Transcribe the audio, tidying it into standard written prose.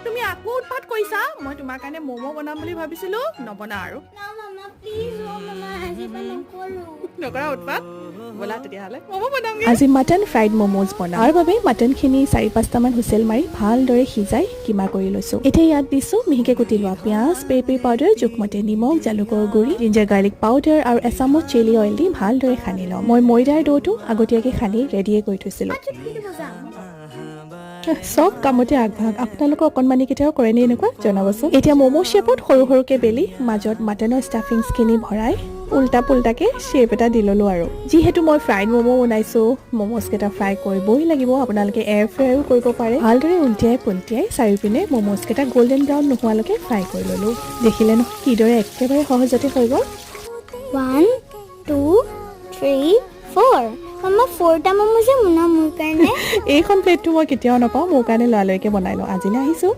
তুমি আকৌ উৎপাত কৰিছা মই তোমাৰ কাৰণে ম'ম' বনাম বুলি ভাবিছিলো নবনা আৰু নকৰা উৎপাত ব'লা তেতিয়াহ'লে ম'ম' বনামগে আজি মাটন ফ্ৰাইড ম'ম'জ বনাম তাৰ বাবে মাটনখিনি 4-5টামান হুইচেল মাৰি ভালদৰে সিজাই কিমা কৰি লৈছো এতিয়া ইয়াত দিছো মিহিকে কুটি লোৱা পিঁয়াজ পেপি পাউডাৰ জোখমতে নিমখ জালুকৰ গুড়ি জিঞ্জাৰ গাৰ্লিক পাউডাৰ আৰু এচামুচ চিলি অইল দি ভালদৰে সানি লওঁ মই ময়দাৰ ডোটো আগতীয়াকৈ সানি ৰেডিয়ে কৰি থৈছিলো চব কামতে আগভাগ আপোনালোকৰ অকণমানি কেতিয়াও কৰেনে এনেকুৱা জনাবচোন এতিয়া ম'ম' শ্বেপত সৰু সৰুকৈ বেলি মাজত মাটনৰ ষ্টাফিংছখিনি ভৰাই উল্টা পুল্টাকৈ শ্বেপ এটা দি ল'লোঁ আৰু যিহেতু মই ফ্ৰাইড ম'ম' বনাইছোঁ ম'ম'জকেইটা ফ্ৰাই কৰিবই লাগিব আপোনালোকে এয়াৰ ফ্ৰাইও কৰিব পাৰে ভালদৰে উল্টিয়াই পুল্টিয়াই চাৰিওপিনে ম'ম'জকেইটা গল্ডেন ব্ৰাউন নোহোৱালৈকে ফ্ৰাই কৰি ল'লোঁ দেখিলে নহয় কিদৰে একেবাৰে সহজতে হৈ গ'ল 1 2 3 4 মামা 4টা ম'ম' যে মুনা মোৰ কাৰণে এইখন প্লেটটো মই কেতিয়াও নাপাওঁ মোৰ কাৰণে লৰালৰিকৈ বনাই লওঁ আজিলৈ আহিছোঁ